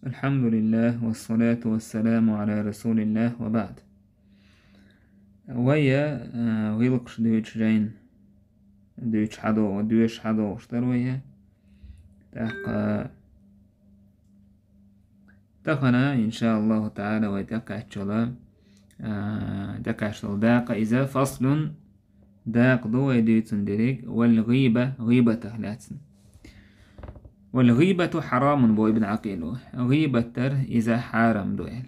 الحمد لله والصلاة والسلام على رسول الله وبعد. ويا ويلقش دويتش جين دويتش حدو ودويش حدو اشتر ويا تقنا إن شاء الله تعالى ويتقع الشلا دقع شل داق إذا فصل داق دو يديتن دريق والغيبة غيبة تهلاتن والغيبة حرام بو ابن عقيل غيبة تر إذا حرام دويل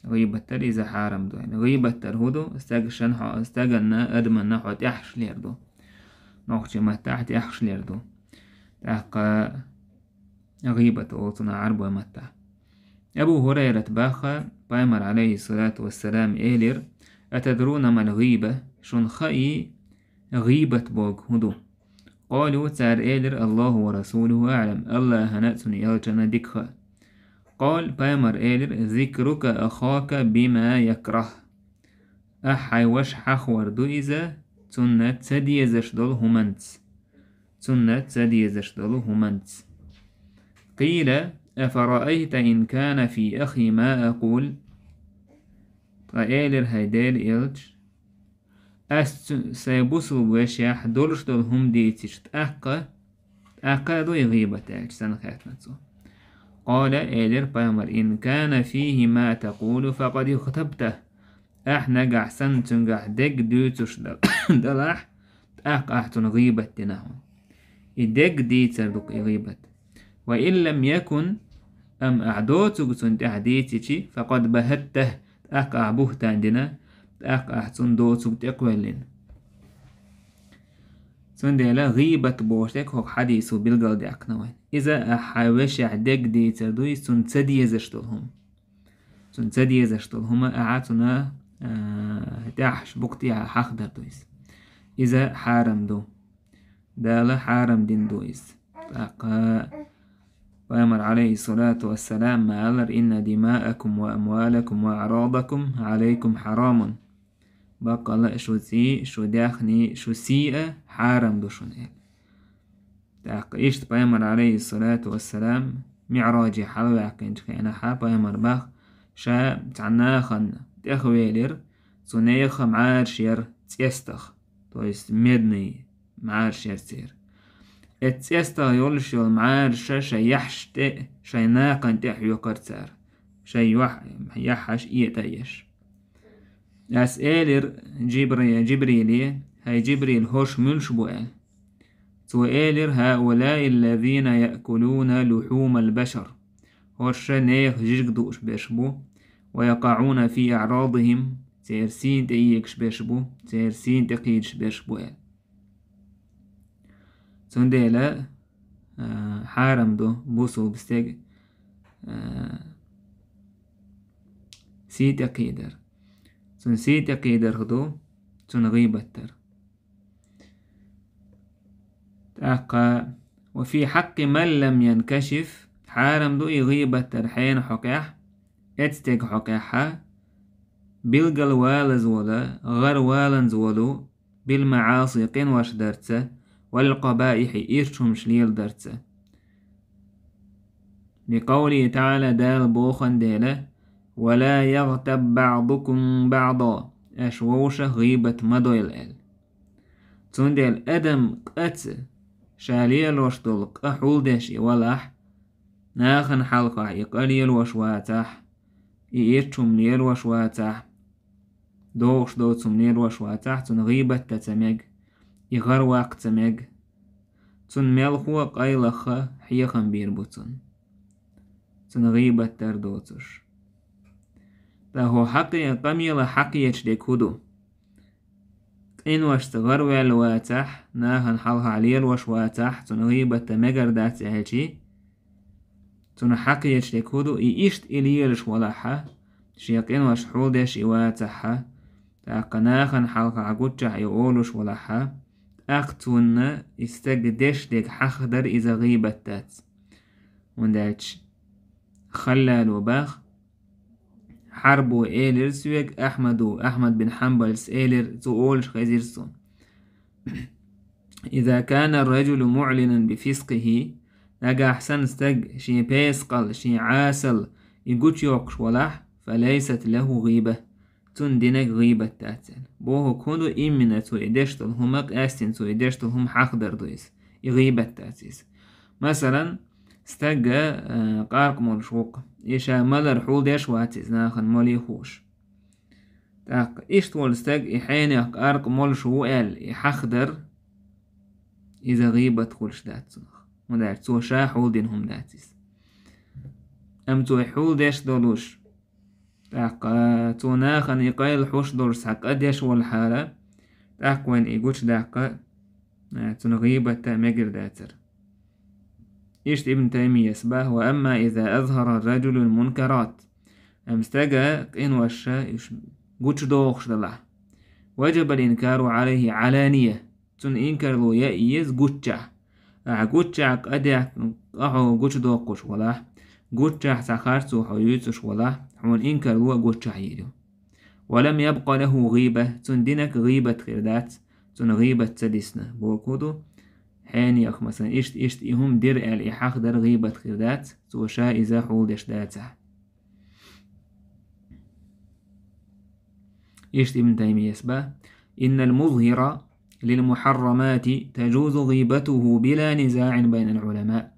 غيبة تر إذا حرام دويل غيبة تر هدو استغنى أدمنا حوت يحش ليردو نوخش ما تحت يحش ليردو تحقى غيبة أوتنا عرب ومتى أبو هريرة باخا بايمر عليه الصلاة والسلام إيلر أتدرون ما الغيبة شن خي غيبة بوغ هدو قالوا تار إيلر الله ورسوله أعلم الله هنأتني يلجنا دكها قال بايمر إيلر ذكرك أخاك بما يكره أحي وش حخور دو إذا تنة تديزش دول همنت قيل أفرأيت إن كان في أخي ما أقول فإيلر هيديل إلج سيبوسو وشيح دولش دول هم ديتشت أقا دو يغيبة تاج سنخاتنسو قال إيلر بايمر إن كان فيه ما تقول فقد اختبته نقع سنتنقع دق دوتش دلح أحتن غيبة تنهون إدق ديتر دوك غيبة وإن لم يكن أم أعدوتك تنتحديتي فقد بهته أقع بهتان دنا أحتن دوتك تقوالين سندلا غيبة بوشتك هو حديثو بالقلد أقنوين إذا أحاوش عدق ديتر دوي سنتديزشتلهم أعاتنا تحش بقتيها حقدر دويس إذا حارم دو دالا حارم دين دويس وأمر عليه الصلاة والسلام ما ألر إن دماءكم وأموالكم وأعراضكم عليكم حرام بقى لا شو داخني شو سيئة حارم دو شنئل إشت بأمر عليه الصلاة والسلام معراجي حلوة كنت كأنا حاب بأمر باخ شا تعناخن تأخويلر صنيخ معارشير تيستخ تويست مدني معارشير تير اتيستخ يولشيو معارشة شا يحشت شا ناقن تحيو كرتار شا يحش إيتايش أسئلر جبريلي هاي جبريل هوش ملش بوئل سؤالر هؤلاء الذين يأكلون لحوم البشر هوش نيخ جيجدوش بيشبو ويقعون في أعراضهم تيرسين تيكش بيشبو تيرسين تقيدش بيشبو سنديلا حارم دو بوسو بستيق سيت قيدر سن سيت قيدر هدو سن غيبتر تأقى وفي حق من لم ينكشف حارم دو يغيبتر حين حقيح اتستيق حقيحة بالقل والز ولا غر والنز ولو بالمعاصي قنوش درتسه والقبائح إيرشهم شليل درتسه لقوله تعالى دال بوخن ديله ولا يغتب بعضكم بعضا أشووش غيبة مدويل ال تندل أدم قتس شاليل وشتلق أحول دشي ولح ناخن حلقة يقليل وشواتح إيرشهم ليل وشواتح دوش دوتسم ليل وشواتح تن غيبة تتمج يغر وقت تمج تن ملخو قيلخ حيخن بيربطن تن غيبة تردوتش تهو حقي قميل حقي يشدك هدو إن واشتغر والواتح ناهن حلها عليل وشواتح تن غيبة تمجر دات هالشي تن حقي يشدك هدو إيشت إليلش ولحا شيقين وشحول داش إواتحا تاقناخن حلقة عقودشح يقولوش ولحا أقتون استقدش ديك حخدر إذا غيبتات ونداتش خلال وباخ حربو إيلر سويك أحمد بن حنبل إيلر تقولش خزيرسون إذا كان الرجل معلنا بفسقه أجا أحسن استج شي بيسقل شي عاسل يقوش يوقش ولح فليست له غيبة تندنك غيبة تاتل بوهو كودو إيمنا تو إدشتل همك أستين تو إدشتل هم حقدر دويس غيبة تاتيس مثلا استجا قارق مول شوق إيشا ملر حول ديش واتيز ناخن مولي خوش تاق إيش تول استج إحيني قارق مول شوقال إحخدر إذا غيبة تخلش داتسنخ ودار تو شا حول دينهم داتيس أم تو حول ديش دولوش تاق تو ناخن يقايل حوش دولش حق أديش والحالة تاق وين إيقوش داق تنغيبة مجر داتر إيش ابن تيمية سباه وأما إذا أظهر الرجل المنكرات أمستجا إن وشا قوش دوخش دلع وجب الإنكار عليه علانية تن إنكر لو يأيز قوشا قوشا أدع أحو قوش دوخش ولا قوشا سخارسو حيوتش ولا حون إنكر لو قوشا يريو ولم يبقى له غيبة تن دينك غيبة خيردات تن غيبة تدسنا بوكودو حين يخ مثلا إشت إهم دير الإحاق در غيبة خيردات توشا إذا حول دش داته إشت ابن تيمية يسبه إن المظهر للمحرمات تجوز غيبته بلا نزاع بين العلماء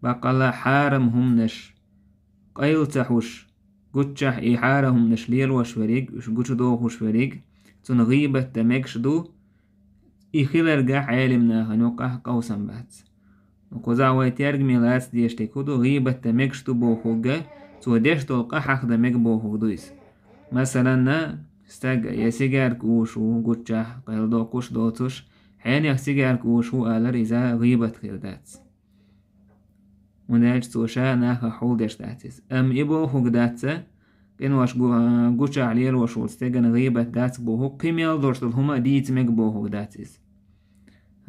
بقى حارم هم نش قيل تحوش قتشح إحارهم نش ليل وشوريق وش قتش دوخ وشوريق تن غيبة تمكشدو إخيلر جاح عالمنا هنوقع قوسا بات وكوزا ويتيرج ميلات ديشتي كودو غيبة تمكشتو بوخوغا تو ديشتو القحق دمك بوخوغ دويس مثلا استاج يسيجار كوشو قوتشا قيل دو كوش دوتوش حين يسيجار كوشو آلر إذا غيبة خيردات ونالج توشا ناخا حول ديش داتيس أم إبوخوغ داتسا كن واش قوتشا عليل وشول استاجن غيبة داتس بوخوغ قيميال دورشتل هما ديت مك بوخوغ داتيس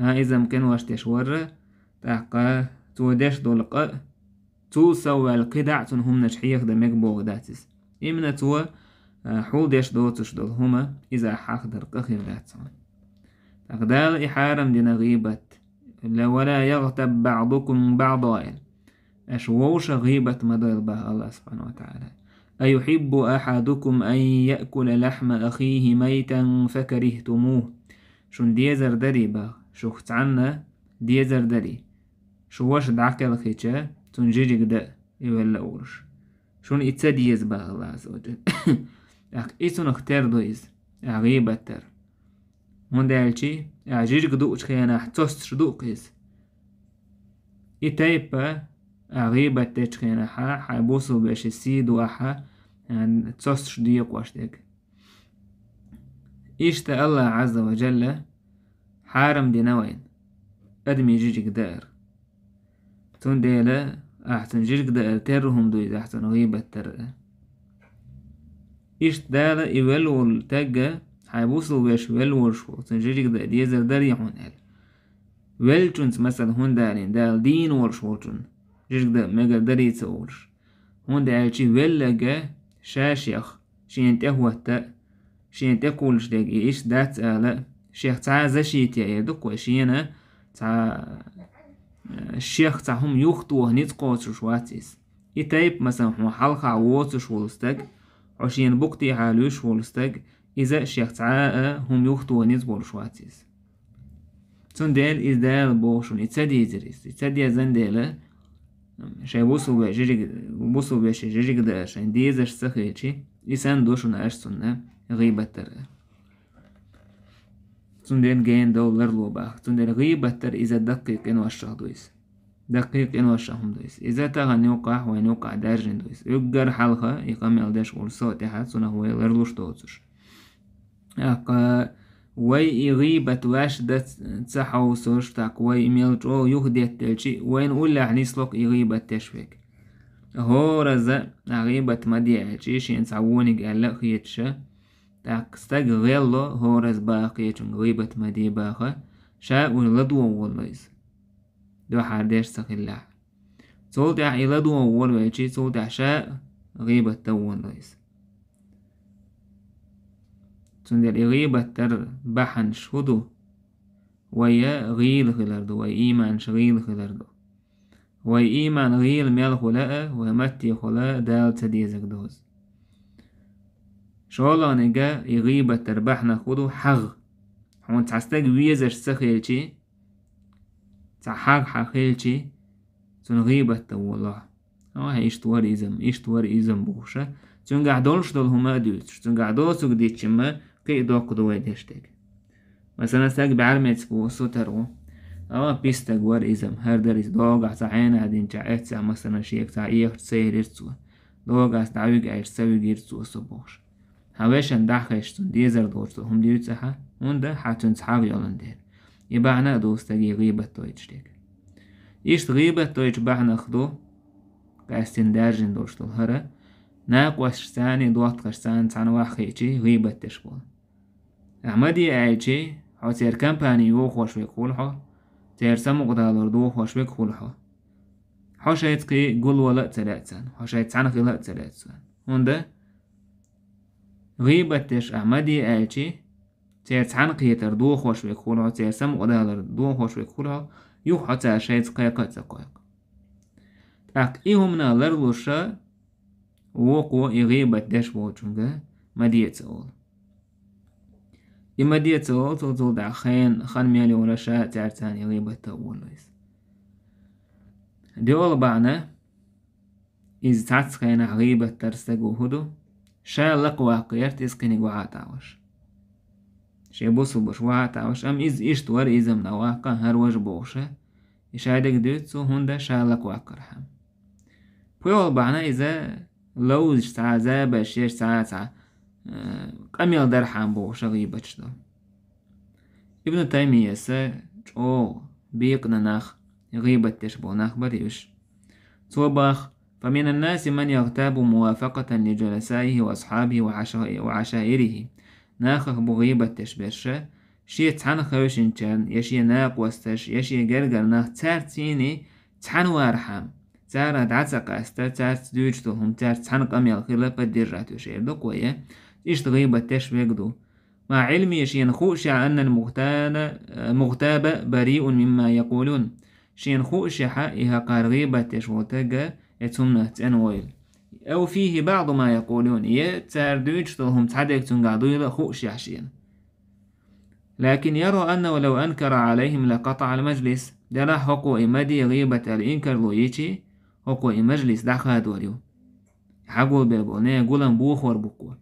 ها إذا ممكن واش تشور تحقا تودش دولقا تو سوى القدع تنهم نشحيخ دمك بوغداتس إمنا تو حول ديش دوتش دول هما إذا حقدر قخير داتسون تقدال إحارم دينا غيبة ولا يغتب بعضكم بعضا أشووش غيبة مدل به الله سبحانه وتعالى أيحب أحدكم أن يأكل لحم أخيه ميتا فكرهتموه شون ديزر دري به شوخت عنا ديزر دري شواش دعكال خيشا تنجيجك دا يولا أورش شون إتساديز بها الله عز وجل إيسون اختار دويز غيبة تر هون دالشي جيجك دوش خيانا حتوستش دوقيز إتايبا غيبة تيش خيانا حيبوصو باش السيد واحا توستش ديق واشتك إيشتا الله عز وجل حارم دي نوين أدمي جيجك دائر تون ديلا أحسن جيجك دائر ترهم دويز أحسن غيبة تر إيش دالا يولول تاقا حيبوصل ويش ولول شو تون جيجك دائر ديزر داري هون هل ولتونس مثلا هون دارين دال دين ورشوتون جيجك دائر ميقر داري تسورش هون دالشي ولغا شاشيخ شين تهوه شين تقولش داق إيش دات آلا شيخ تا زشيت يا يدق وشينا تا الشيخ تاهم يخطوه نتقوت شواتيس يتايب مثلا هو حلقة عووتش ولستق عشين بقتي حالوش ولستق إذا الشيخ تا هم يخطوه نتقول شواتيس تون ديل إزدال بوشون يتسادي يزريس يتسادي زنديلا شاي بوصو باش جيجك دا شاين ديزش سخيتشي يسان دوشون أشتنا غيبة تر تندين جين دولار لوباخ تندين غيبة تر إذا دقيق إنو الشخ دويس دقيق إنو الشخهم دويس إذا تغن يوقع وينوقع دارجن دويس يقر حلقة يقام يلدش والصوت يحد سنة هو يلرلوش دوتش وي غيبة واش دات تسحو سوش تاك وي ميلجو يهديت تلشي وين أولا عنيسلوك يغيبة تشفيك هو رزا غيبة مديعشي شين سعوني قال خيتشا تاك استاق غيلو هو رز باقي چون غيبة مدي باقا شا ولدو والليس دو حارديش سخلا صوت يلدو والويشي صوت شا غيبة تو والليس تندر غيبة تر بحن شهدو ويا غيل خلاردو ويا إيمان شغيل خلاردو هو إيمان غيل ميل خلاء ومتي خلاء دال تديزك دوز شولا نجا يغيبة تربحنا خدو حغ هون تعستق ويزش سخيلشي تعحق حخيلشي تون غيبة والله إشتوار إزم بوشة تون قعدولش دول هما دوتش تون قعدوسك ديتشما كي دوك دوي ديشتك مثلا ساق بعلمت بوسو ترو بيستق ور إزم هردر إز دوغ عسعين هدين جاعت مثلا شيك تعيق تسير إرسو دوغ عس دعويق عيش سوي إرسو سبوش هاوشن داخشتون ديزر دورتو هم ديوتسها وندا حاتون تحاق يولن دير يبعنا دوستقي غيبة تويتشتك إشت غيبة تويتش بعنا خدو قاستين دارجن دوشتو هرا ناقوش ثاني دوات قشتان تان واخيتشي غيبة تشبول أحمدي أعيتشي حو تير كامباني يو خوش ويقولحو تير سمق دالور دو خوش ويقولحو حو شايتقي قول ولا تلاتسان حو شايتسان خلا تلاتسان وندا غيبة تش أحمدي أعيتشي تير تان قيتر دو خوش ويقولحو تير سمق دالور دو خوش ويقولحو يو حتى شايتقي قتقايق أك إيهمنا لرلوشا وقو إغيبة دشبو چونگا مدية سؤال مدية سؤال تلتل دا خان ميالي ورشا تعرتان إغيبة تأول ليس ديول بعنا إذ تعتقين غيبة ترستقو هدو شا لقوا قيرت إسقيني وعاتاوش شي بوصل بش وعاتاوش أم إذ إشت ور إزم نواقا هروج بوشا إشادك دوتسو هندا شا لقوا قرحم بيول بعنا إذا لوز ساعة زابا شيش ساعة قميل درحان بوشا غيبة شدو ابن تيمية سا جو بيقنا ناخ غيبة تشبو ناخ بريوش توباخ فمن الناس من يغتاب موافقة لجلسائه وأصحابه وعشائره ناخخ بغيبة تشبرشا شي تحن خوشن چان يشي ناق وستش يشي جرجر ناخ تارتيني تحن وارحام تارا دعتك أستا تارت دوجتهم تارت تحن قميل خلافة ديراتو شيردو قوية إشت غيبة تشبيقدو مع علم يشين خوشع أن المغتاب بريء مما يقولون شين خوشع إها قار غيبة تشوتاقا يتمنى تنويل أو فيه بعض ما يقولون تار دوجتهم تحدك تنقعدو خوشع شين لكن يرى أنه لو أنكر عليهم لقطع المجلس دلا حقو إمدي غيبة الإنكر لويتي حقو المجلس دعخا دوريو حقو بيبوني قولن بوخور بوكو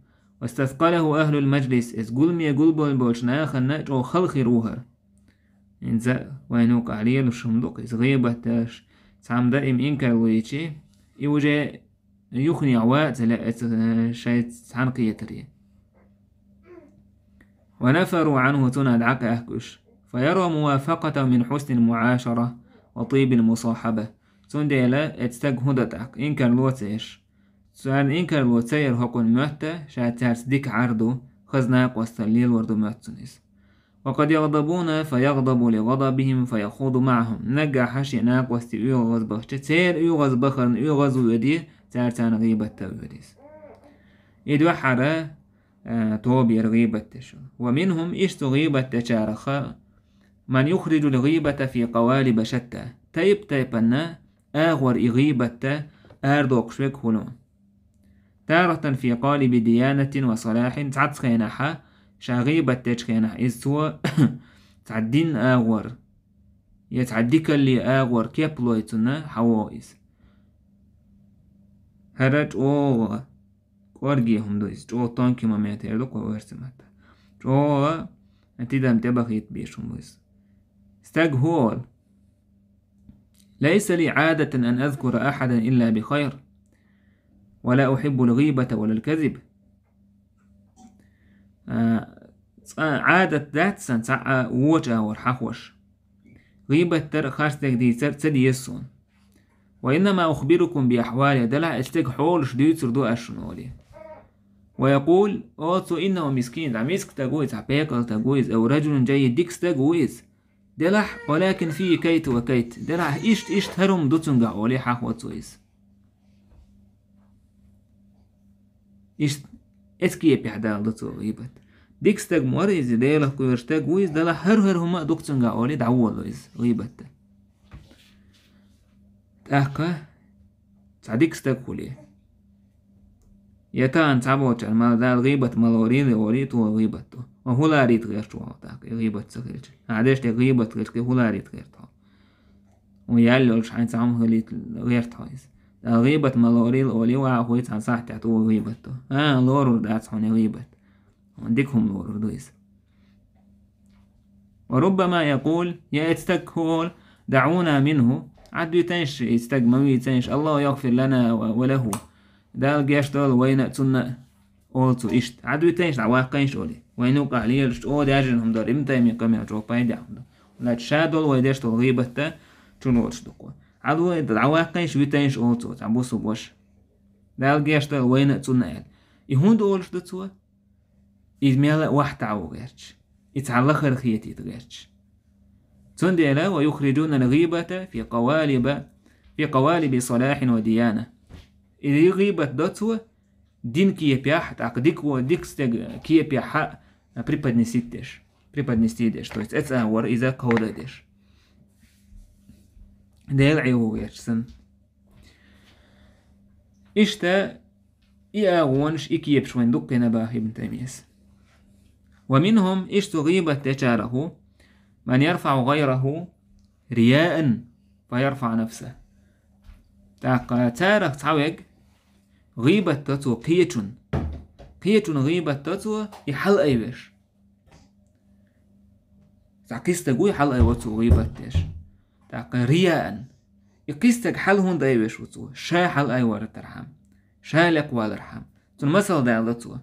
واستثقله أهل المجلس إذ قلمي قلبون بوشناخ الناج أو خلقي روهر إنزا وينوك عليه الشمدوق إذ غيبة تاش تعم دائم إنكر لويتي يوجي يخني عوات شايت عنقية تريه ونفروا عنه تندعك أهكش فيرى موافقة من حسن المعاشرة وطيب المصاحبة تنديلا اتستجهدتك إنكر لوتيش سؤال إنكر لوتير هكون مهتا شاتارس ديك عردو خزناق واستليل وردو مهتنس وقد يغضبون فيغضب لغضبهم فيخوض معهم نجا حشي ناق واستي يغز بخش تير يغز بخرن يغز ويديه تارتان غيبة تاويديس إدو حرا توبي الغيبة تشو ومنهم إشت غيبة تشارخا من يخرج الغيبة في قوالب شتى تيبنا آغور إغيبة آردوك شوك هلون تارة في قالب ديانة وصلاح تعتخينها شاغيبة تشخينها إذ سوى تعدين آغور يتعديك اللي آغور كيبلويتنا حوائز هرج أوغ كورجيهم دويس جو طانكي ما ميتيردوك وورسمت جو أنتدام تبخيت بيشهم دويس استجهول ليس لي عادة أن أذكر أحدا إلا بخير ولا أحب الغيبة ولا الكذب عادة ذات سنسعى ووجه ورحوش غيبة تر خارستك دي تدي يسون وإنما أخبركم بأحوالي دلع استجحول شديد سردو أشنولي ويقول أوتو إنه مسكين دا مسك تجويز عبيقل تجويز أو رجل جيد ديكس تجويز دلح ولكن فيه كيت وكيت دلح إشت هرم دوتنجا ولي حاوتويز إشت إسكي بيحدال دوتو غيبت ديكس تج موريز ديلح كويرش تجويز دلح هر هما دوتنجا ولي دعوالويز غيبت تاكا صديق استقولي يتان تعبوش ما ذا غيبة مالورين وريت وغيبته وهو لا ريت غير شو تاك غيبة سخيل عادش تي غيبة غير هو لا ريت غير تا ويالوش حين تعم غير تايز غيبة مالورين ولي وهو يتان صح تعتو غيبته لورو دات حوني غيبة عندكم لورو دويس وربما يقول يا استكهول دعونا منه عدو يتنش يستجمعوا يتنش الله يغفر لنا وله دال جاش دال وين تنا أولتو إشت عدو يتنش عواقينش أولي وينو قاليلش أو داجنهم دار إمتى يمكن يجوا بايدهم لا تشادل ويدش دال غيبة تا تنورش دقوا عدو عواقينش يتنش أولتو تعبوسو بوش دال جاش دال وين تنا يهون دولش دتوا إزميلا واحد عوغيرش يتعلق خيتي تغيرش تندل ويخرجون الغيبة في قوالب صلاح وديانة إذا غيبة دتوا دين كي بيح تعقدك وديكستج كي بيح بريبادنسيتش то есть это ور إذا كوددش ديل عيوغيرسن إشتا إياغونش إكيبش وين دقنا باه ابن تيميس ومنهم إشت غيبة تجاره من يرفع غيره رياء فيرفع نفسه تارك تعوج غيبة تتو قيتون غيبة تتو يحل أيوش تعكيستك يحل أيوتو غيبة تيش تاق رياء يقيستك حل هون دايوش وتو شا حل أيوار ترحم شا لك والرحم تن مثل دالتو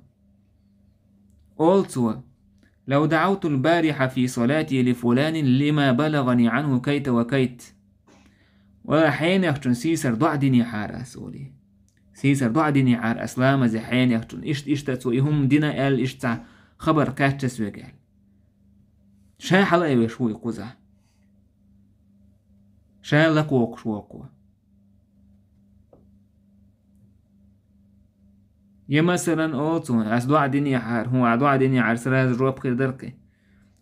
قلتو لو دعوت البارحة في صلاتي لفلان لما بلغني عنه كيت وكيت وحين يختن سيسر ضعدني حار أسولي سيسر ضعدني حار أسلام زي حين يختن إشتتو إهم دينا قال إشتع خبر كاتش وقال شا حلقي وشوي قزع شا لك وقشوقو يا مثلا أوتو أسدوع دنيا حار هو أدوع دنيا حار سراز روب خير دركي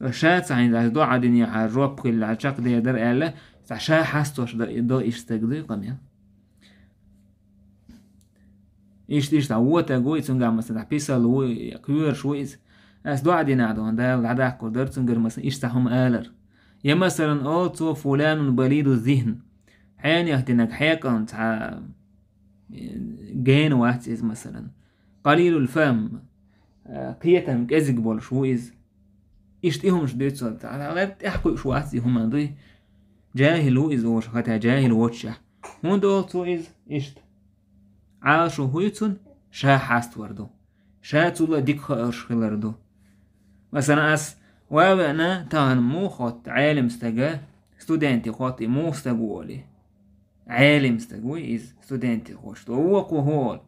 وشات عند أسدوع دنيا حار روب خير العشاق دي در ألا شا حستوش دا إشتاقدي قميا إيش تعوت أقوي تنقع مثلا بيسال وكوير شويز أسدوع دنيا دون دا العداق ودر تنقر مثلا إيش تهم آلر يا مثلا أوتو فلان بليد الذهن حين يهتنك حيكا تع جين واتيز مثلا قليل الفهم قيتهم كزق بول شويز إشتيهم شديد صوت على غير تحكوا شو عسي هم ضي جاهل وإز وش خاتها جاهل وتشح هون دول تويز إشت عاشو هويتون شا حاست وردو شا تولا ديك خارش خلردو مثلا أس وابنا تان مو خط عالم استجا ستودنتي خاطي مو استجولي عالم استجوي إز ستودنتي خوشتو هو كهول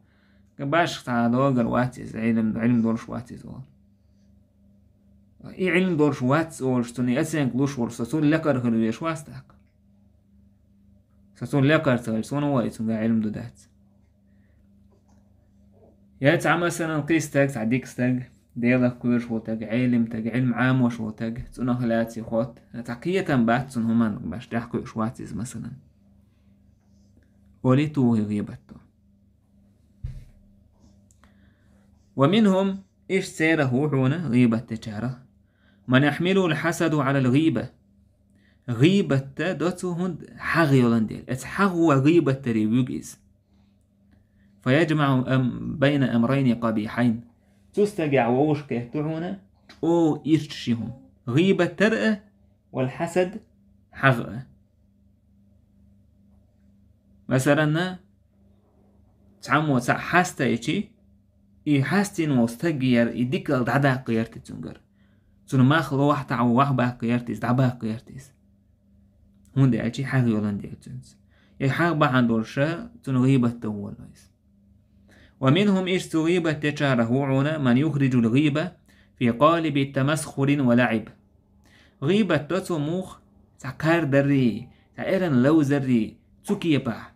كباش تعالوغر واتيز علم دورش واتيز وال إيه علم دورش واتس ولشتوني أسينك لوش ورساتون لكر خلويش واستاك ساتون لكر تغيرسون وايتون علم دودات ياتع مثلا قيستاك تعديك ستاك ديالك كويرش وتاك علم عام وش وتاك تسونا خلاتي خوت تعقية باتسون همان باش تحكو إشواتيز مثلا وليتو غيبتو ومنهم إيش سيره حونا غيبة تجارة من يحمله الحسد على الغيبة غيبة دوتو هند حغ يولنديل اتحغوا غيبة تريبيوغيز فيجمع بين أمرين قبيحين تستجع ووش كهتونا أو إيشتشيهم غيبة ترأة والحسد حغ مثلا تعمو حاستا إيشي حاستين وستجير يديكل دعدا قيرتي تنجر تون ماخ روح تعو وحبا قيرتيس دعبا قيرتيس هون دي أشي حاجة يولندي أتنس يحاق بحان دورشا تون غيبة تهول ليس ومنهم إيش تغيبة تشاره عنا من يخرج الغيبة في قالب التمسخر ولعب غيبة تتو موخ تعكار دري تعيرن لو زري تسكي باح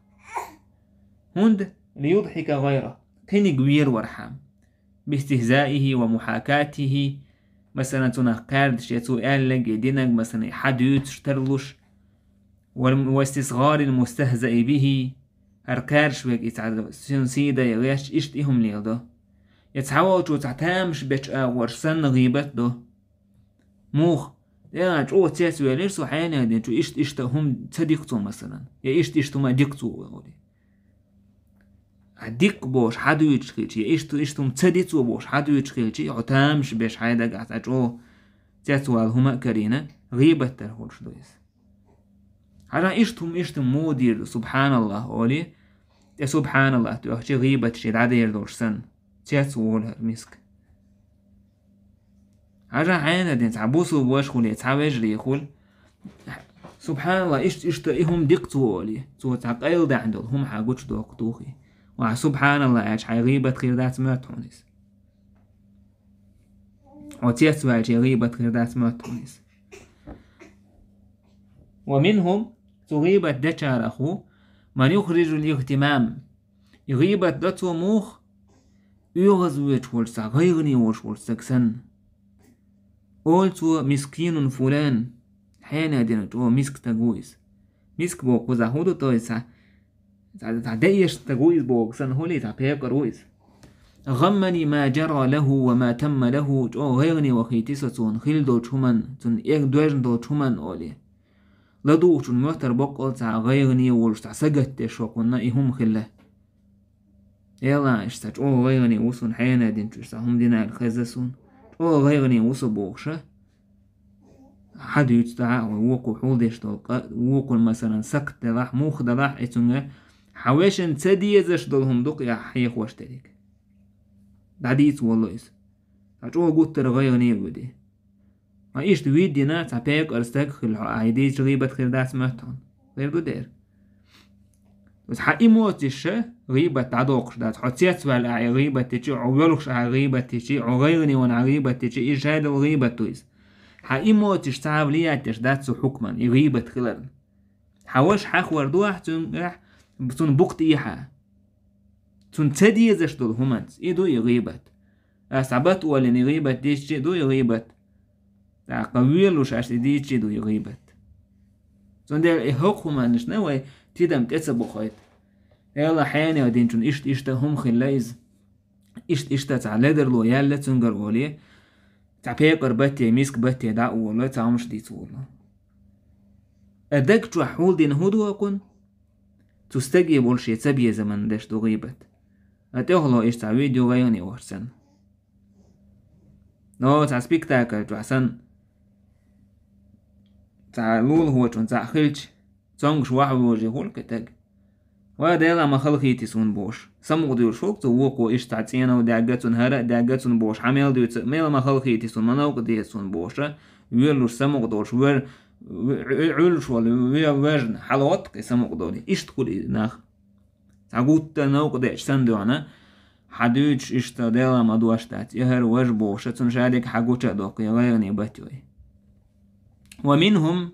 هند ليضحك غيره كيني قوير ورحام باستهزائه ومحاكاته مثلا تنقارد شيتو قال لك يدينك مثلا حد يتشترلوش واستصغار المستهزئ به هركارش ويك يتعد سيدا يغيش إشتهم ليلدو يتحاول جو تعتامش بيش ورسن غيبت دو موخ يا جو تيسوي ليش حيانا دين جو إشتهم تديكتو مثلا يا إشتو ما ديكتو ديك بوش حدو يتشخيلش يا إشتهم تديتو بوش حدو يتشخيلش عتامش بيش حيدا قاعد جو تيسوي هما كرينا غيبت ترهولش دويس حاجة إشتم مودير سبحان الله أولي يا سبحان الله تأخذ غيبة شيء عادي دورسن تيسوي مسك حاجة حيانا دين تعبوسو بوش خولي تعبج لي خول سبحان الله إهم ديكتو أولي تو تعقيل دا عندهم هم حاجوش دوقتوخي سبحان الله عاش حي غيبة خير دات ماتونيس وتيسوي عاش غيبة خير دات ماتونيس ومنهم تغيبة دشار أخو من يخرج الاهتمام يغيبة دتو موخ يغزويت ولسا غيغني ولسكسن قلتو مسكين فلان حين دينتو مسك تغويس مسك بوكو زهودو تويسا تعديش تغويس بوكسن هولي تعبيق رويس غمني ما جرى له وما تم له جو غيغني وخيتيسة خيلدو تشومن تن إيك دوجندو تشومن أولي لدو چون موتر بقل تع غيغني ولش تع سجت شوقنا إهم خله يلا اشتاج غيغني وصون حيانا دين تشتا هم دينا الخزسون غيغني وصو بوخشة حد يتدعى ووقو حولدش دولقا ووقو مثلا سكت دلاح موخ دلاح اتنغ حواشن تديزش دولهم دوق يا حيخ واشتريك دعديت والله إس قوتر غيغني ودي ما إيش دويد دينا تعبيق أرستاك خل عايديش غيبة خير داس مهتون غير دو دير بس حقي موتش غيبة تعدوقش دات حتيت ولا غيبة تجي عولوش غيبة تجي عغيرني وانا غيبة تجي إيش هذا الغيبة تويس حقي موتش تعب لياتش دات سو حكما غيبة خلال حواش حاخ وردوح تون بوقت إيحا تون تديزش دول همانس إيدو يغيبة أسعبت ولن غيبة تيجي دو يغيبة قويلوش عشان دي تشيدو يغيبت زندل إهوق هما نشنوي تيدم تتسبو خيط يلا حياني ودين چون إشتا هم خلايز إشتا تعلدر لو يالا تنقر ولي تعبيقر باتي ميسك باتي داء ولا تعمش دي تولو أدك جو حول دين هدو أكون تستجي بولشي تسبي زمن داش دو غيبت أتوغلو إشتا فيديو غيوني ورسن نو تع سبيكتاكل جو حسن تعلول هو چون تعخلش تونغش واحد وجه هول كتاج وهذا يلا ما خلقي تسون بوش سمو ديور شوك توقو إيش تعتينا وداعتون هرا داعتون بوش حميل ديوت ميلا ما خلقي تسون مناوق ديسون بوشة ويرلوش سمو دورش وير علش ولا ويرن حلوات سمو دوري إيش تقولي ناخ تعقوت ناوق ديش سندوانا حدوش إيش تديلا ما دواشتات يهر وش بوشة تنشارك حقوشة دوقي غيرني باتوي ومنهم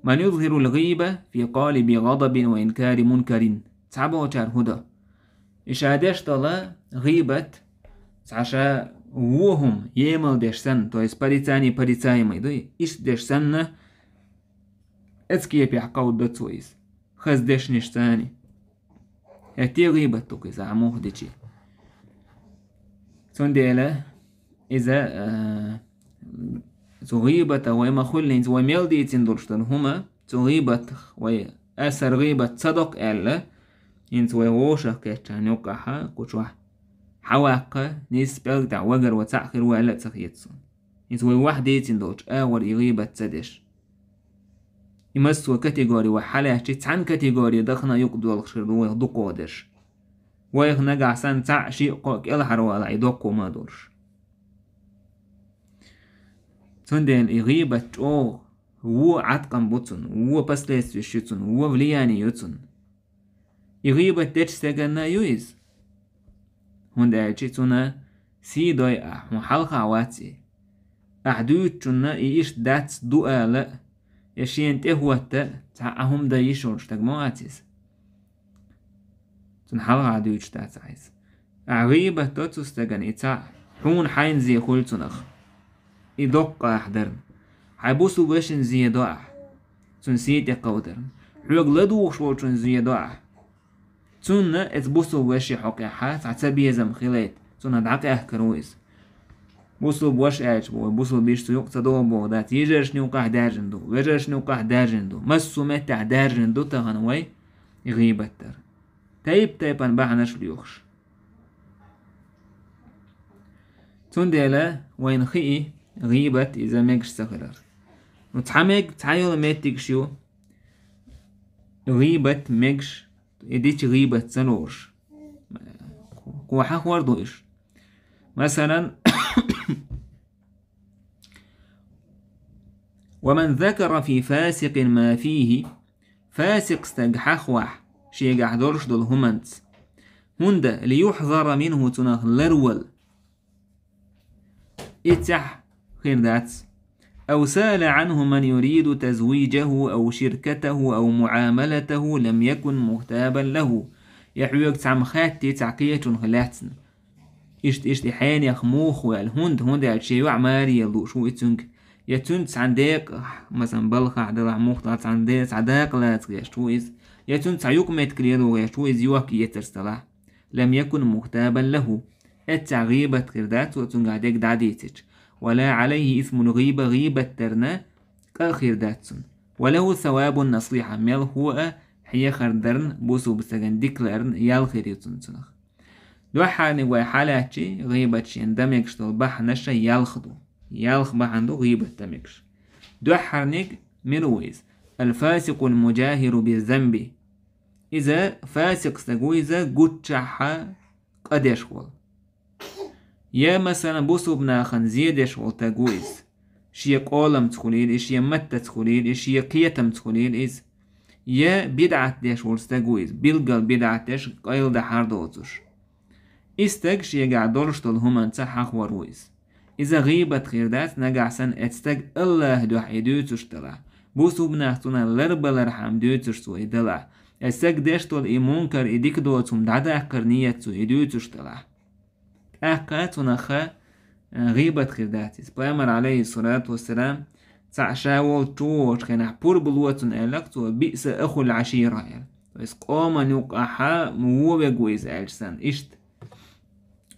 من يظهر الغيبة في قالب غضب وإنكار منكر تعبوا چار هدا إشادش طلا غيبة عشا وهم يمل دشسن تو اس پريتاني ميدوي إش دشسن اتكي بيحقاو دتويس خز دش نشتاني هتي غيبة توكي زعموه ديشي سنديلا إذا غيبة وما خلين وميل ديتين دولشتن هما غيبة وأثر غيبة صدق ألا إنت ووشة كتشان يوقعها كتشوح حواقة نسبة دع وجر وتأخر ولا تخيتسون إنت واحد ديتين دولش أول غيبة تدش يمسوا كاتيجوري وحالة تتعن كاتيجوري دخنا يقدو الخشر ويهدقو دش ويغنقع سان تع شيء قوك إلحر ولا يدقو ما دورش تندين غيبة هو عتقن بوتون هو بسلس يشتون هو فلياني يوتون غيبة تش سجنا يويز هندا يجتونا سي دوي محلقة عواتي أحدوتنا إيش دات دوء يشين تهوتا تعهم دا يشورش تجمعاتيس تنحلقة عدوش دات عايز غيبة توتوس تجن إتا حون حين زي خلتنخ يدق أحضرن حيبوسو باشن زي داع تنسيت قودرن حوق لدوخ شوشن زيادة تون اتبوسو وشي حقي حات عتبي زم خليت تون هدعقي احكرويز بوسو بوش ايش بوسو بيش تيوق تدو بو دات يجرش نيوقع دارجندو ويجرش نيوقع دارجندو مسو متع دارجندو تغنوي غيبتر تيبان بعناش ليوخش تون ديلا وين خي غيبت إذا ميكش سخرر وتحميك تعيول ميتك شو غيبت ميكش إديش غيبت سنورش كوحا خوردو إيش مثلا ومن ذكر في فاسق ما فيه فاسق استجحخوح شي قحدورش دول همنتس هند ليحذر منه تنخ لرول اتح خير داتس أو سأل عنه من يريد تزويجه أو شركته أو معاملته لم يكن مغتابا له يحويك تعم خاتي تعقية خلاتن إشت حين يخموخ والهند الشيء وعماري يلو شو إتنك يتنت عندك مثلا بلخ عدل مختلط عندك عداق لا تغيشتويز يتنت عيوكمت كريدو غيشتويز يوكي يترستلا لم يكن مغتابا له التغيبة كردات وتنقعدك دعديتش ولا عليه اسم الغيبة غيبة ترنا كأخير داتسون وله ثواب النصيحة ميل هو حي خردرن بوسو بسجن ديكلرن يالخير يتنسنخ دوحا نواي حالاتي غيبة اندمجش طلبح نشا يالخدو يالخ بحندو غيبة تمكش دوحا نيك ميرويز الفاسق المجاهر بالذنب إذا فاسق سجويزا قدشحا قديش خول يا مثلا بوسو بناخن زيدش وتجويز شي قولم تخليل شي متى تخليل شي قيتم تخليل إز يا بدعة ديش ورستجويز بيلقى بدعة ديش قيل ده حردوتش استج شي قاعدولش طلهم انتحق ورويز إذا غيبت خيردات نقع سن اتستج الله دو حيدوتش طلع بوسو بناختنا لربلر حمدوتش سو يدلع استج ديش طول إيمونكر إديك دوتهم دعدا قرنية سو يدوتش طلع أحكاتنا خا غيبة خيرداتيس بأمر عليه الصلاة والسلام تعشاول توش كان بور بلوتن ألكتو بئس أخو العشيرة يعني بس قوم نوقعها موبقويز أجسان إشت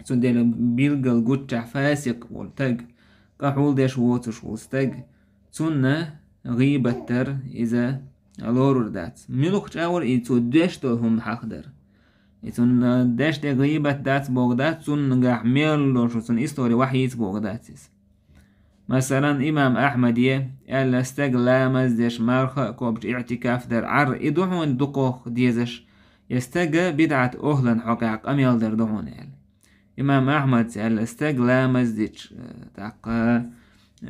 سندل بيلقل قدع فاسق والتق قحول ديش ووتش وستق سنة غيبة تر إذا الورور دات ملوك تاور إيتو ديش هم حقدر إتون داش دي غيبة دات بوغدات سن نقاح ميلو شو سن إستوري وحيت بوغداتيس مثلا إمام أحمد ألا استقلا مزدش مارخ كوبج اعتكاف در عر إدوحون دقوخ ديزش يستقى بدعة أهلا حقاق أميال در دهون إمام أحمد ألا استقلا مزدش تاقا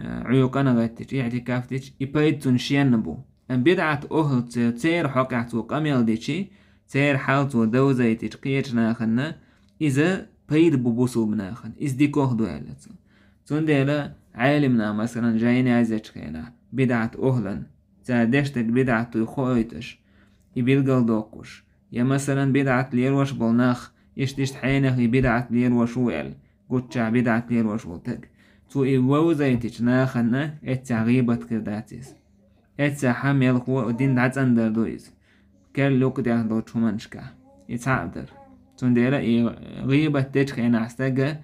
عيوقنا غتش اعتكاف ديش إبايد تنشين نبو أن بدعة أهل تسير حقاق توق أميال ديشي تير حالتو دوزي تشقيش ناخنا إذا بيد ببوسو بناخن إز دي كوه دوالتو تون ديلا عالمنا مثلا جايني عايزة خينا بدعة أهلا تادشتك بدعة يخويتش يبيلقل دوكوش يا مثلا بدعة ليروش بلناخ يشتشت حينخ بدعة ليروش ويل قدشع بدعة ليروش ولتك تو إيووزي تشناخنا اتعغيبت كرداتيس اتساحم يلقوا ودين دعت اندر دويز كل لوك ده دو تشومنشكا يتعبدر تنديرا غيبة تشخي نعستاقة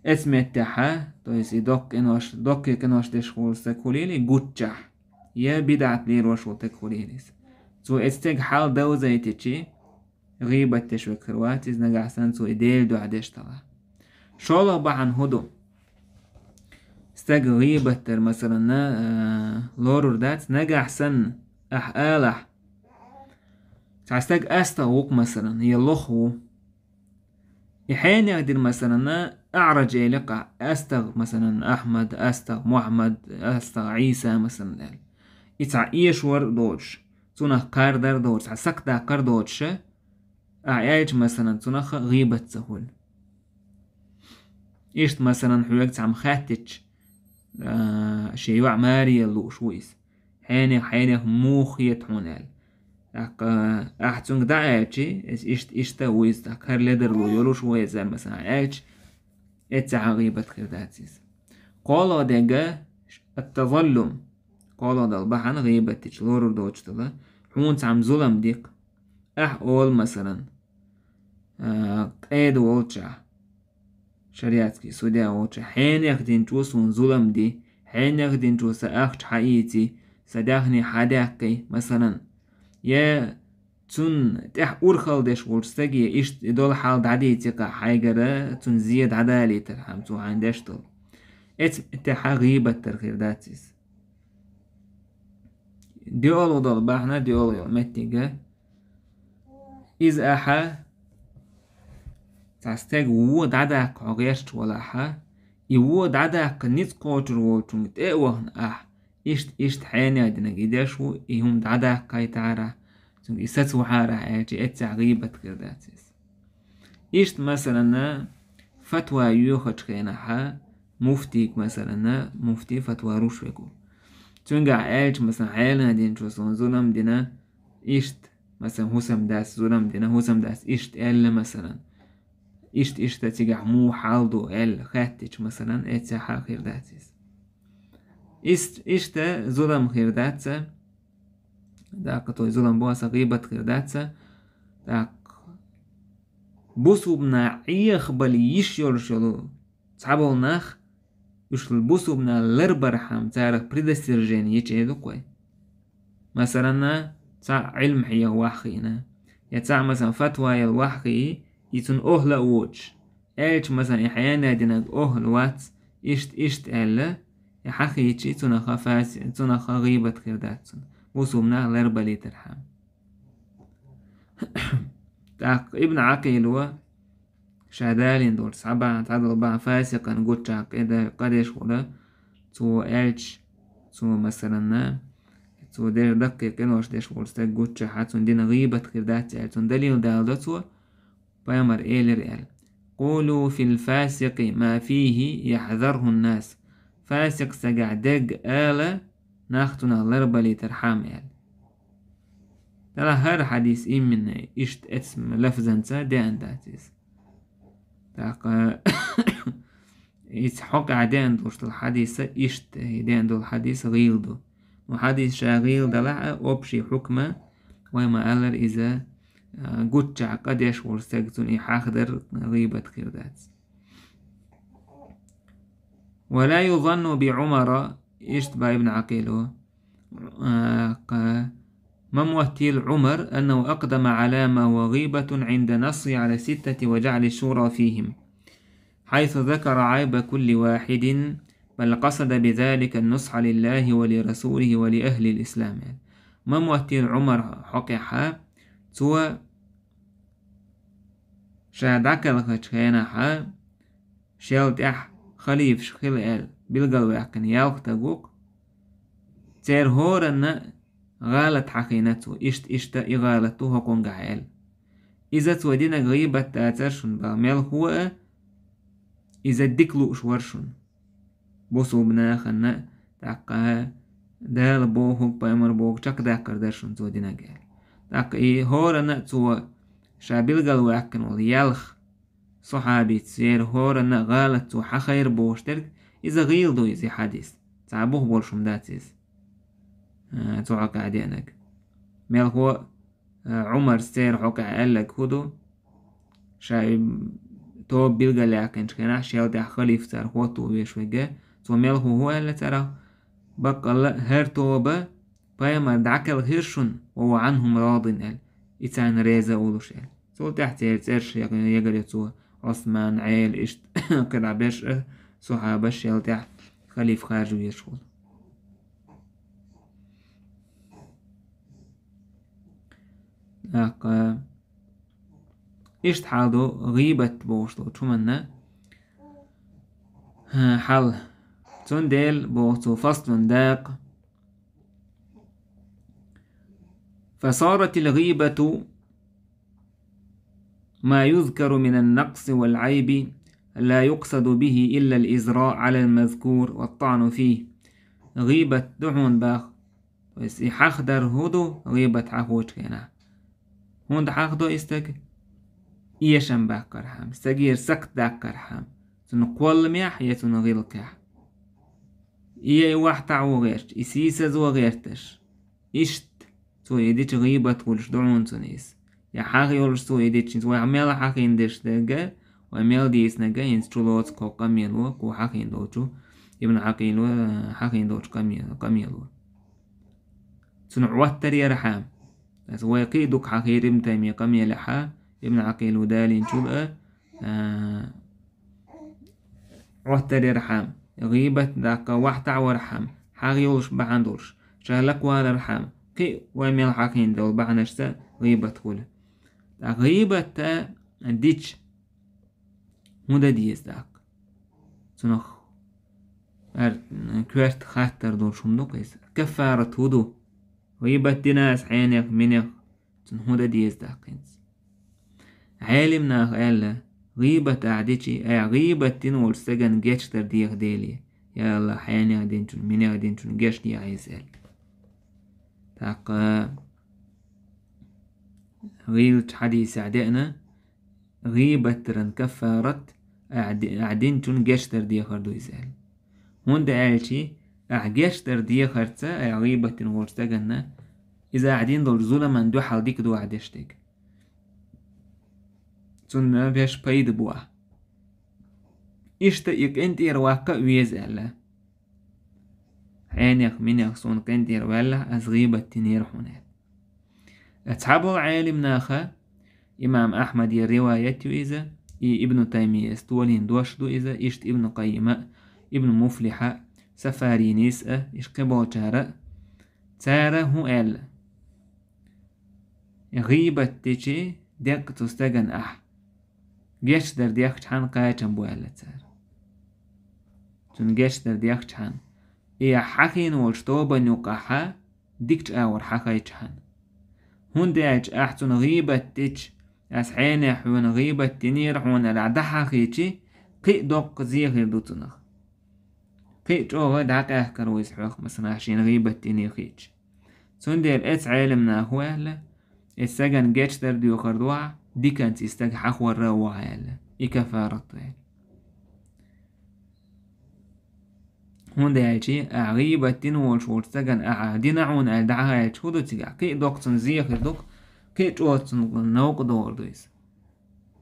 اسم التحا تويسي دوك كنوش تشخول سكوليلي قوتشح يا بدعة لير وشو تكوليليس تو استيق حال دوزي تشي غيبة تشوك كرواتيز نقعسان تو إديل دو عدش طلع شولا بعن هدو استيق غيبة تر مثلا لورور دات نقعسان أحالح تعستاق أستغوق مثلا يلوخو يحين يقدر مثلا أعرج إليق أستغ مثلا أحمد أستغ محمد أستغ عيسى مثلا يتع إيشور دوش تونه قاردر دوش سكتا قردوش أعيش مثلا تونه غيبة سهول إيشت مثلا حويق تعم خاتش شيوع ماري يلوش ويس حيني موخ يتحونال أحسن دعاتي إشتا ويز كار لدر لو يلوش ويز مثلا عايش اتسع غيبة خرداتيس قولوا دقا التظلم قولوا دالبحان غيبة تشلور دوشتلا حون عم ظلم ديق أول مثلا قيد وولتشا شريعتكي سوداء وولتشا حين يخدين توسون ظلم دي حين يخدين توسا أخت حقيقتي سداخني حداقي مثلا يا تون تح أورخل ديش ورستجي إيش دول حال دعدي تقع حاجة تون زياد عدالي ترحم تو عندش طول تح غيبة ترخير داتيس ديول ودول باحنا ديول يوم متيجة إز أحا تستج وود عداك عغيشت ولا حا يود عداك نيت قوتر وولتون تأوهن إيش حين يدنا جداشو يهم عداك كاي تعرى تون إساتو حارة عاجي إتسع غيبة كرداتيس إيشت مثلا فتوى يوخج كيناحا مفتيك مثلا مفتي فتوى روشوكو تونجع عاج مثلا حالنا دين شوصون ظلم دينا إيشت مثلا هسم داس ظلم دينا هسم داس إيشت إلا مثلا إيشت تيجع مو حالدو إل خاتج مثلا إتسع حا كرداتيس إيشت ظلم كرداتسا داك توي ظلم بواسا غيبة كرداتسا داك بوسو بنا عيخ بلي يشيرشلو تعبو ناخ يشل بوسو بنا لربرحام تعرف بريدستيرجين يجيدو كوي مثلا تاع علم حيا واحينا يتاع مثلا فتوى الوحي يتون أهلا ووج إيش مثلا يحيانا دينك أهل وات إشت ألا يحخي يجي تنخا فاس تنخا غيبة كرداتسون بوسو بنا لربلي ترحام تاق ابن عقيل شادالين دول سبعة تعدل بقى فاسقا قد إذا قدش ولا تو إلش تو مثلا تو دير دقيق إنوش ديش ولستك قد حاتون دين غيبة كردات إلتون دليل دالدتو بيامر إيلر إل قولوا في الفاسق ما فيه يحذره الناس فاسق سقع دق آلة ناختنا لربلي ترحام إل ترى هر حديث من إشت اسم لفظا دي أنداتيس تاق يتحق عدين دوشت الحديث إشت دين دول الحديث غيلدو وحديث شاغيل دلع أبشي حكمة وما ألر إذا قد قديش ورستقتون إحاخدر غيبة كردات ولا يظن بعمر إشت با ابن عقيلو مموتيل عمر أنه أقدم على ما وغيبة عند نص على 6 وجعل الشورى فيهم حيث ذكر عيب كل واحد بل قصد بذلك النصح لله ولرسوله ولأهل الإسلام مموتيل عمر حقيحا تو شادك الخشينها شيلت خليف شخيل إل بالقلوة كان يالك تقوق تير هورن غالت حقينته إشت إغالته قنقع إل إذا تودينا غيبة تاترشن بعمل هو إذا ديكلو شورشن بوسو بناخن تاقا دال بوهوك بايمر بوك چاك داكر درشن تودينا قال تاق هورن تو شابيل قلوة كان واليالخ صحابي تسير هورن غالت تو حخير بوشترك إذا غيلدو يزي حديث تعبوه بولشم داتيس توعك عدينك ميل هو عمر سير حقع قالك هدو شايب تو بيلقى لكن شكنا شيل ده خليف تر هو تو بيشوجه تو ميل هو اللي ترى بقى هر توبة بايما دعك الهرشون وهو عنهم راض ال إتان ريزة ولوش ال تو تحت يرش يقدر تو عثمان عيل إشت كده بيش صحابة شيل تحت خليف خارج ويشغل إشت حالدو غيبة بوشتو تمنى حل تندل بوشتو فصل داق فصارت الغيبة ما يذكر من النقص والعيب لا يقصد به إلا الإزراء على المذكور والطعن فيه غيبة دعون باخ ويحخدر هدو غيبة حقوش كينا هون حقدو استك إيشن باكرحام استجير سكت داكرحام تنقول ميح يتنغيل كح إيه واحد تعو غيرت إسيسز وغيرتش إشت تو يديش غيبة ولش دعون تنيس يا حاجة يولش تو يديش تو عمال حاجة يندش دقة وعمال ديس نقة ينس تلوت كو قميلو كو حاجة يندوشو ابن عقيلو حاجة يندوش قميلو تنعوات تري رحام بس ويقيدك حقير ابن تيمية قميل حا ابن عقيلو دالين شبأ عوات تري رحام غيبة داك وحتع ورحام حاجة يولش بعندوش شهلك ولا رحام كي وميل حقين دول بعنشتا غيبة كله غيبة تا ديش مودا ديز داك تنخ كوارت خاطر دول شمدو قيس كفارة هدو غيبة ديناس عينيك منيك تنهودا ديز داك عالمنا قال غيبة عديشي اي غيبة تنول سجن جيشتر ديك ديلي يا الله حياني دينتون منيك دينتون جيش دي عايزال تاق غيلت حديث عدئنا غيبة ترن كفارت أعدينتون جيشتر دي خردو يزال هون دا قالشي أعجيشتر دي خرطة غيبة تنول سجننا إذا عدين دول ظلما دو حال ديك دو عدشتك تون بيش بايد بوا إشتا يك انت يرواقع ويزال عينيك منيك صون كنت يروالا از غيبة تنير حونات أصحاب العالم ناخا إمام أحمد الرواية إذا ابن تيمية استولين دوشدو إذا إشت ابن قيمة ابن مفلحة سفاري نسأة إش قبول جارة تارة هو قال غيبة تيجي ديك تستغن جيش در ديك جحان قايتن بوالا تار تون جيش در ديك جحان إيا حقين والشتوبة نوقعها ديك جاور حقاي جحان هون ديك أحسن غيبة تيج أسحين حون غيبة تنير حون العدحة خيتي قي دوق زيغير دوتنخ قي جوغ داك أحكر ويسحوخ مثلا عشين غيبة تنير خيتي تون دير إتس عالمنا هوالا السجن جيش در ديو خردوع دي كانت يستج حخور روع يلا إكفارة هون ده يجي أغيبة تنول شور سجن أعادين عون أدعها يشودو تيجا كي دوكتن زيخ دوك كي جوتن نوق دور دويس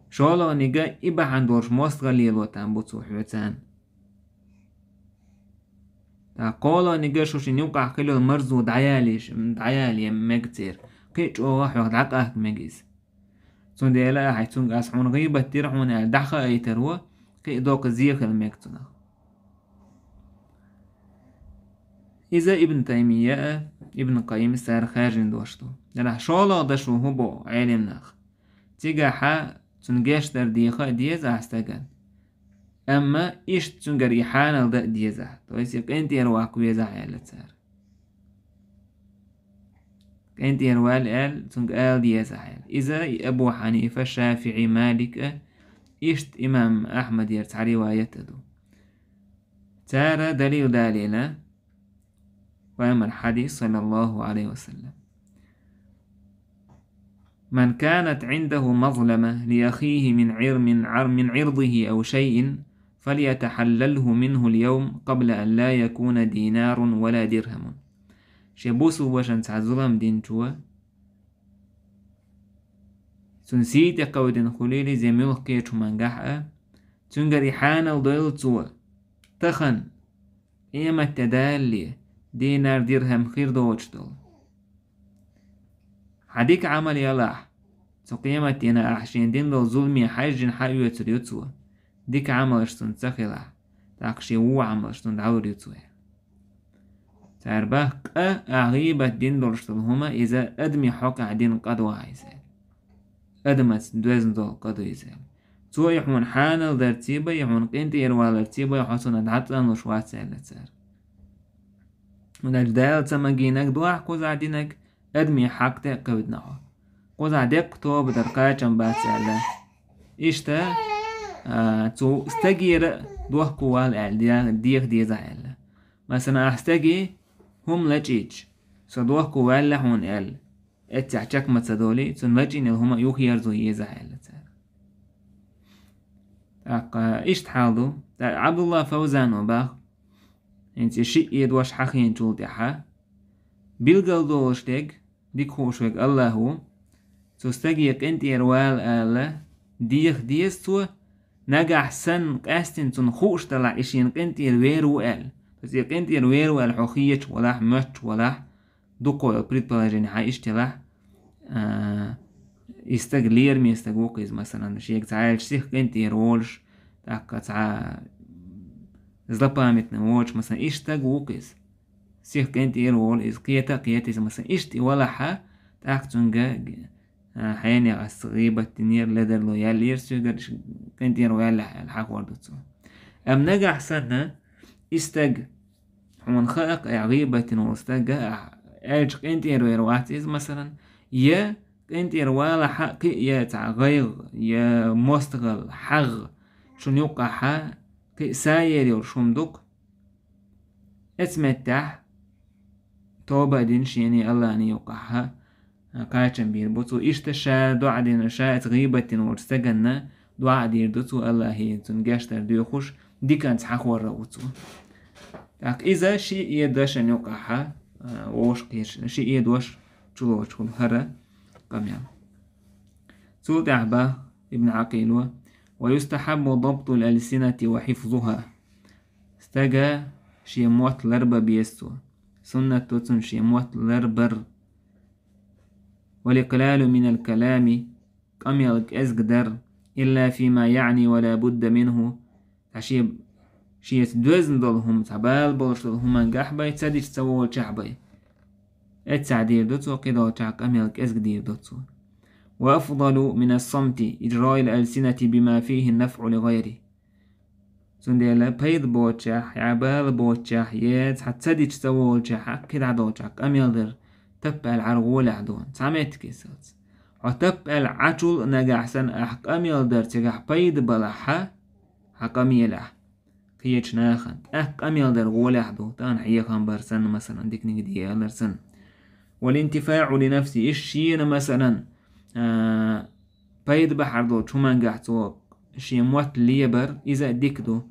شوالو نيجا إبا عندورش موست غليلو تنبوتو حوتان تا قولو نيجا شوش نيوقع كيلو المرزو دعيالي مكتير كي جوغا حوغ دعقاك مجيز تون ديلا حيتون أسحون غيبة تيرحون الدحخة أي تروى كي دوك زيخ المكتنا إذا ابن تيمية ابن قيم السار خارجين دوشتو دلا شولا دشو هبو علم ناخ تيجا حا تنجاش در ديخة ديز أحستغن أما إيش تنجر إحانا لدى ديزا تويس يك انت يرواق ويزا عيالة سار انت يروال آل تنجال ديزا عيال إذا أبو حنيفة الشافعي مالك إيشت إمام أحمد يرتع روايته دو تارى دليل دالينا وأما الحديث صلى الله عليه وسلم من كانت عنده مظلمة لأخيه من عرضه أو شيء فليتحلله منه اليوم قبل أن لا يكون دينار ولا درهم شبوسو وشان تعظلم دين توا تنسيت قودن خليلي زميل قيتو منقحة تنقري حانا ضيل توا تخن إيما التدالي دينار درهم خير دوش دول حديك عمل يلاح تقيمة دينا أحشين دين دول ظلمي حاجين حايو يتريوتوا ديك عمل اشتون تخيلاح تاقشي وو عمل اشتون دعور يتوا تعربه أغيبة دين دول اشتلهما إذا أدمي حق دين قدوة عيزال أدمت دوزن دول قدو يزال تو يحون حانل درتيبة يحون قينت يروال درتيبة يحسون أدعطان وشوات سالة سار ونجدال تمجينك دوح قوزع دينك أدمي حق تقود نعو قوزع ديك تو بدرقاية بات سالة إشتا تو استجير دوح قوال ديك ديزا علا مثلا أحستجي هم لجيج صدوح قوال لحون ال اتعشاك متصدولي تنلجين الهما يوخي يرزو يزا علا إشت حالدو عبد الله فوزان وباخ انت شيء يدوش حقين جول دحا بيلغل دولشتك ديك خوشوك الله هو تستجيق انت يروال آلا ديستو نجح سن قاستن تن خوش طلع إشين انت يرويرو آل بس انت يرويرو آل حوخيش ولا مش ولا دوكو بريد بلاجين حايش تلاح يستغلير مي يستغوقيز مثلا شيك تعال شيخ انت يرولش تاكا تعال زلبامت نوش مثلا ايش تغوقيز شيخ انت يرول إز قيتا مثلا إشتي ولا حا تاكتونجا حياني غصغيبة تنير لدر لو يالير سيقر كنت يرو يالح الحق وردتو أم نجح سنة استج ومن خلق غيبة واستج أج كنت يرو يرواتيز مثلا يا كنت يرو يالح حق يا تعغيغ يا مستغل حغ شون يوقع حا كي ساير يرشمدوك اتمتح توبة دينش يعني الله أن يوقعها قاچن بير بوتو إشتشا دعا دين شاءت غيبة ورستغن دعا دير دوتو الله هي تنجاشتر ديوخوش دي كانت حقور روتو تاك إذا شيء يدوش أن يوقعها ووش قيش شيء يدوش تلو تقول هرا قميام سول دعبا ابن عقيلو ويستحب ضبط الألسنة وحفظها استجا شيء موت لربا بيستو سنة توتن شيء موت لربر والإقلال من الكلام كم يلك أزقدر إلا فيما يعني ولا بد منه عشيب شيء دوزن دولهم تعبال بولش دولهم انجح باي تساديش تسوول شعبي اتسعدير دوتو قيدو تاع كم يلك أزقدير دوتو وأفضل من الصمت إجراء الألسنة بما فيه النفع لغيره سنديلا بيض بوتشاح عبال بوتشاح يات حتساديش تسوول شاح كده عدو تاع كم يلدر تبقى العرغول عدون سامت كيسات وتبقى العجل نجح سن أحكام يلدر تجح بيد بلحة حكام يلح كيش ناخن أحكام يلدر غول عدو تان حيخان برسن مثلا ديك نجدي يلرسن والانتفاع لنفسي إشينا مثلا بيد بحر دو شو قحتو شي موت ليبر إذا ديكدو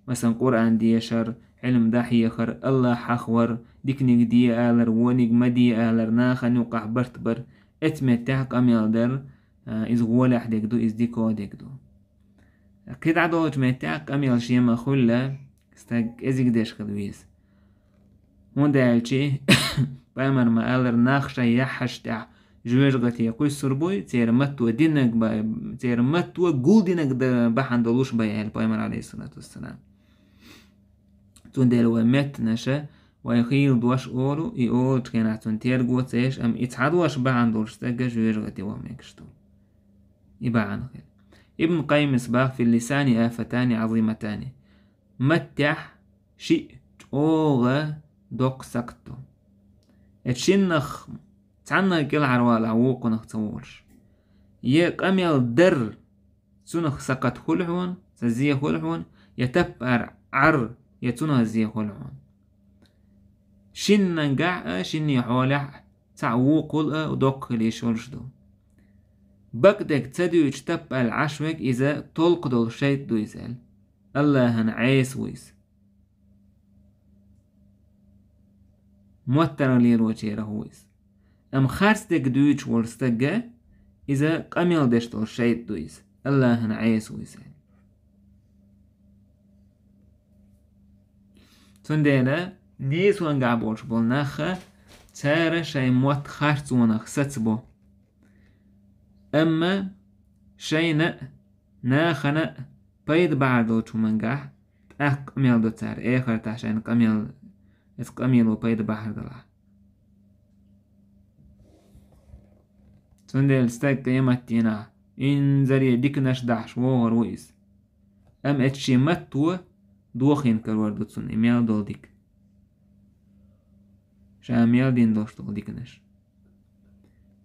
مثلا قرآن ديشر علم داحية خر الله حخور ديكنيك دي آلر ونيك مدي آلر ناخن يوقع برتبر اتمتاك أميالدر إز غولح ديكدو إز ديكو ديكدو كده عدو اتمتاك أميال شيما خلا استاك إزيك ديش خدويس هون دالشي بامر ما آلر ناخشا يحش تاع جويرغتي يقوي سربوي تير متو دينك تير متو قول دينك بحن دلوش بايال بامر عليه الصلاة والسلام تندل ومت نشا ويخيل دوش أولو يقول كان تنتير قوت إيش أم يتحدوش بعن دولش تجا جويرغتي وميكشتو يبقى عن خير ابن قيم مصباح في اللسان آفتان عظيمتان متح شيء أوغا دوق سكتو اتشنخ تعنا كل عروال عوق نختولش يك أميال در سنخ سقط خلعون سزيه خلعون يتبقر عر يتونه زيه خلعون شن نجع شن يحولح تعوق قل ودق ليشولش دو بقدك تدو يجتبقى العشوك إذا طلق دول شيء دو يزال الله هنعيس ويس موتر لير وجيره ويس أم خارستك دويش ورستقى إذا قميل دشتو الشيء دويس الله هنعيس ويسال تندينا ديس وانقع بولش بولناخا تارا شاي موت خارت ونخ ستبو أما شاي ناخنا بيد بعدو شو منقع قميل دو تار آخر تحشين قميل وبيد بحر دلع تندل ستاك قيمتنا إن زري ديكناش دعش وغر ويس أم اتشي متو دوخين كالوردو تسون إميال دول ديك شاميال دين دوش دول ديكناش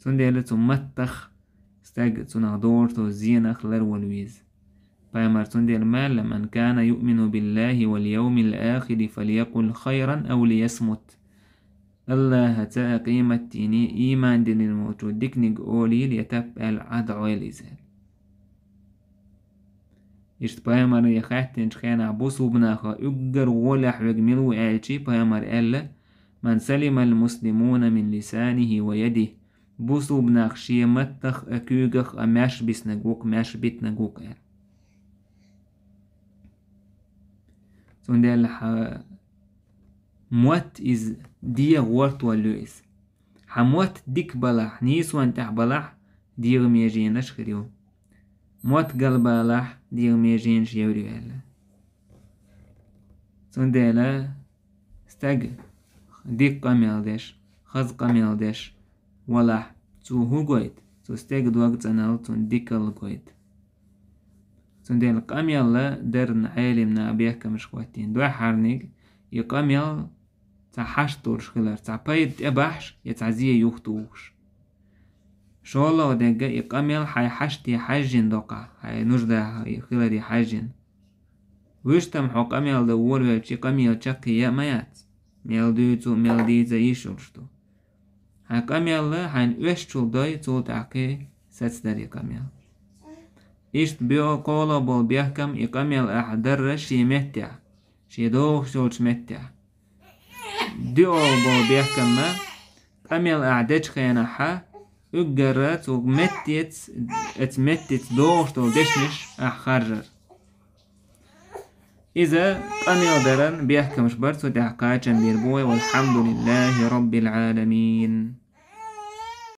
تندل تسون متخ ستاك تسون أغدور تو زينخ لرولويز فيمر تندل مال لمن كان يؤمن بالله واليوم الآخر فليقل خيرا أو ليصمت الله هتا قيمة تيني إيمان دين الموجود ديكنيك أولي ليتبقى العدع والإزال إشت بايمر يخاحتن شخينا بوسو بناخا يقر ولح ويجملو آلشي بايمر ألا من سلم المسلمون من لسانه ويده بوسو بناقشية متخ أكوغخ أماش بسنقوك ماش بيتنقوك يعني سندال موت إز دي غورت واللويس حموت ديك بلاح نيسوان تح بلاح ديغ ميجينش خريو موت قلب بلاح ديغ ميجينش يوريو هلا سندال استاق ديك قميل ديش خز قميل ديش ولاح تو هو قويت تو استاق دوغ تنال تون ديكال قويت سندال قميل لا درن عالمنا بيحكم شواتين دو حارنيك يقميل تحش تورش خلر تعبايد ابحش يتعزيه يوختوش شوالله ودقا يقميل حي حشتي حاجين دوقع حي نجده خلر يحاجين ويشتم حو قميل دول ويلشي قميل تشكي يا ميات ميل ديتو ميل ديتا يشولشتو حي قميل لا حين ويشتول داي تو تعكي ستدري قميل إشت بيو قولا بول بيحكم يقميل أحدر شي متع شي دوغ شولش متع ديو بول بيحكم ما قميل أعدج خيانحا اقرات اتمتت دوغ شتول دشنش أحخرر إذا قميل درن بيحكمش برسو تحقاچن بيربوي والحمد لله رب العالمين.